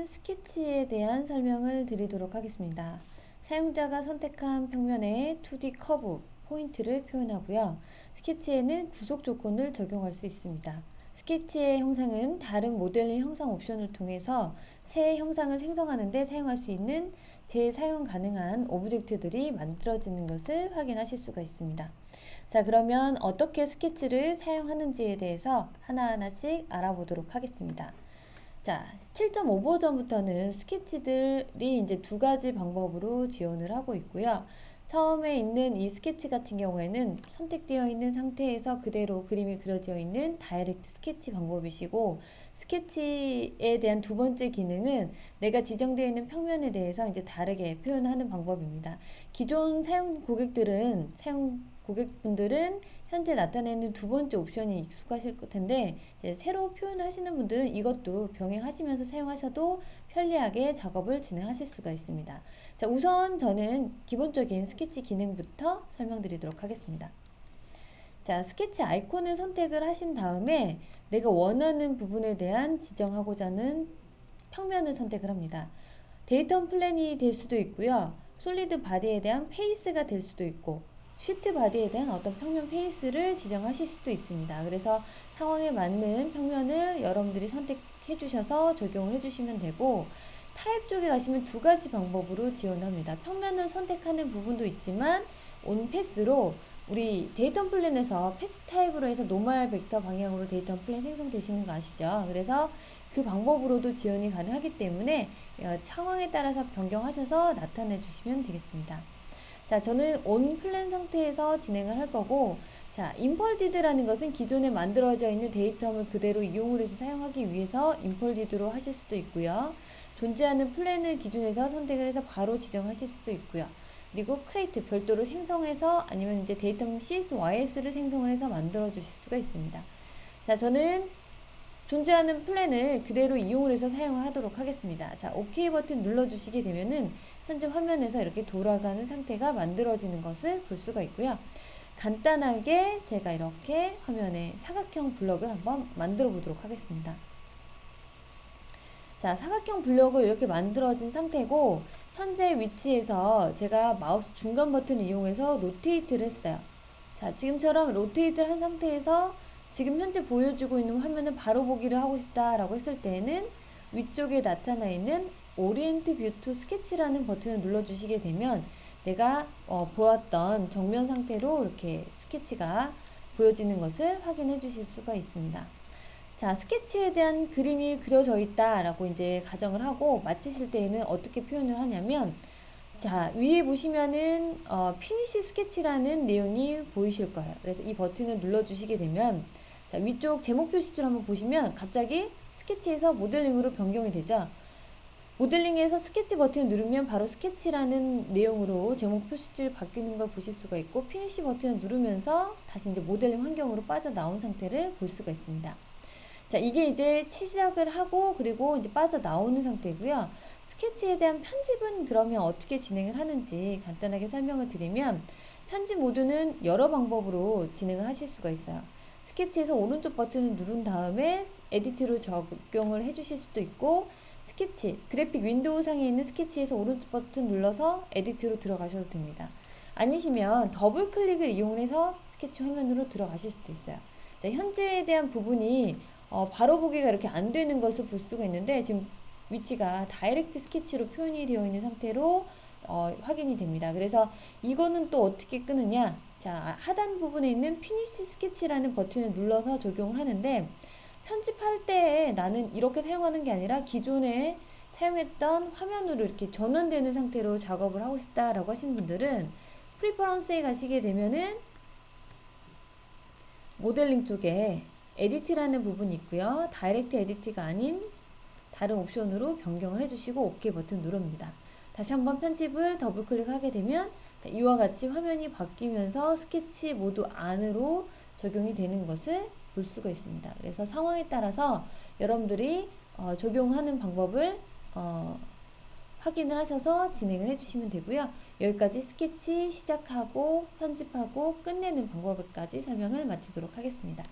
스케치에 대한 설명을 드리도록 하겠습니다. 사용자가 선택한 평면의 2D 커브, 포인트를 표현하고요. 스케치에는 구속 조건을 적용할 수 있습니다. 스케치의 형상은 다른 모델링 형상 옵션을 통해서 새 형상을 생성하는 데 사용할 수 있는 재사용 가능한 오브젝트들이 만들어지는 것을 확인하실 수가 있습니다. 자, 그러면 어떻게 스케치를 사용하는지에 대해서 하나하나씩 알아보도록 하겠습니다. 자, 7.5 버전부터는 스케치들이 이제 두 가지 방법으로 지원을 하고 있고요. 처음에 있는 이 스케치 같은 경우에는 선택되어 있는 상태에서 그대로 그림이 그려져 있는 다이렉트 스케치 방법이시고, 스케치에 대한 두 번째 기능은 내가 지정되어 있는 평면에 대해서 이제 다르게 표현하는 방법입니다. 기존 고객분들은 현재 나타내는 두 번째 옵션이 익숙하실 텐데, 이제 새로 표현하시는 분들은 이것도 병행하시면서 사용하셔도 편리하게 작업을 진행하실 수가 있습니다. 자, 우선 저는 기본적인 스케치 기능부터 설명드리도록 하겠습니다. 자, 스케치 아이콘을 선택을 하신 다음에 내가 원하는 부분에 대한 지정하고자 하는 평면을 선택을 합니다. 데이터 플랜이 될 수도 있고요. 솔리드 바디에 대한 페이스가 될 수도 있고, 쉬트 바디에 대한 어떤 평면 페이스를 지정하실 수도 있습니다. 그래서 상황에 맞는 평면을 여러분들이 선택해 주셔서 적용을 해 주시면 되고, 타입 쪽에 가시면 두 가지 방법으로 지원을 합니다. 평면을 선택하는 부분도 있지만 온 패스로 우리 데이터 플랜에서 패스 타입으로 해서 노멀 벡터 방향으로 데이터 플랜 생성되시는 거 아시죠? 그래서 그 방법으로도 지원이 가능하기 때문에 상황에 따라서 변경하셔서 나타내 주시면 되겠습니다. 자, 저는 온 플랜 상태에서 진행을 할 거고, 자, 인폴디드라는 것은 기존에 만들어져 있는 데이터를 그대로 이용을 해서 사용하기 위해서 인폴디드로 하실 수도 있고요. 존재하는 플랜을 기준에서 선택을 해서 바로 지정하실 수도 있고요. 그리고 크레이트 별도로 생성해서 아니면 이제 데이터 CSYS를 생성을 해서 만들어 주실 수가 있습니다. 자, 저는 존재하는 플랜을 그대로 이용을 해서 사용하도록 하겠습니다. 자, OK 버튼 눌러주시게 되면은 현재 화면에서 이렇게 돌아가는 상태가 만들어지는 것을 볼 수가 있고요. 간단하게 제가 이렇게 화면에 사각형 블럭을 한번 만들어 보도록 하겠습니다. 자, 사각형 블럭을 이렇게 만들어진 상태고, 현재 위치에서 제가 마우스 중간 버튼을 이용해서 로테이트를 했어요. 자, 지금처럼 로테이트를 한 상태에서 지금 현재 보여주고 있는 화면을 바로 보기를 하고 싶다라고 했을 때는 위쪽에 나타나 있는 오리엔트 뷰 투 스케치라는 버튼을 눌러주시게 되면 내가 보았던 정면 상태로 이렇게 스케치가 보여지는 것을 확인해 주실 수가 있습니다. 자, 스케치에 대한 그림이 그려져 있다라고 이제 가정을 하고 마치실 때에는 어떻게 표현을 하냐면, 자, 위에 보시면은 피니시 스케치라는 내용이 보이실 거예요. 그래서 이 버튼을 눌러주시게 되면, 자, 위쪽 제목 표시줄 한번 보시면 갑자기 스케치에서 모델링으로 변경이 되죠. 모델링에서 스케치 버튼을 누르면 바로 스케치라는 내용으로 제목 표시줄 바뀌는 걸 보실 수가 있고, 피니시 버튼을 누르면서 다시 이제 모델링 환경으로 빠져나온 상태를 볼 수가 있습니다. 자, 이게 이제 시작을 하고 그리고 이제 빠져나오는 상태고요. 스케치에 대한 편집은 그러면 어떻게 진행을 하는지 간단하게 설명을 드리면, 편집 모드는 여러 방법으로 진행을 하실 수가 있어요. 스케치에서 오른쪽 버튼을 누른 다음에 에디트로 적용을 해 주실 수도 있고, 스케치, 그래픽 윈도우 상에 있는 스케치에서 오른쪽 버튼 눌러서 에디트로 들어가셔도 됩니다. 아니시면 더블 클릭을 이용해서 스케치 화면으로 들어가실 수도 있어요. 자, 현재에 대한 부분이 바로 보기가 이렇게 안 되는 것을 볼 수가 있는데, 지금 위치가 다이렉트 스케치로 표현이 되어 있는 상태로 확인이 됩니다. 그래서 이거는 또 어떻게 끄느냐? 자, 하단 부분에 있는 피니시 스케치라는 버튼을 눌러서 적용을 하는데, 편집할 때 나는 이렇게 사용하는 게 아니라 기존에 사용했던 화면으로 이렇게 전환되는 상태로 작업을 하고 싶다라고 하시는 분들은 프리퍼런스에 가시게 되면은 모델링 쪽에 에디트라는 부분이 있고요. 다이렉트 에디트가 아닌 다른 옵션으로 변경을 해주시고 OK 버튼 누릅니다. 다시 한번 편집을 더블 클릭하게 되면, 자, 이와 같이 화면이 바뀌면서 스케치 모드 안으로 적용이 되는 것을 볼 수가 있습니다. 그래서 상황에 따라서 여러분들이 적용하는 방법을 확인을 하셔서 진행을 해주시면 되고요. 여기까지 스케치 시작하고 편집하고 끝내는 방법까지 설명을 마치도록 하겠습니다.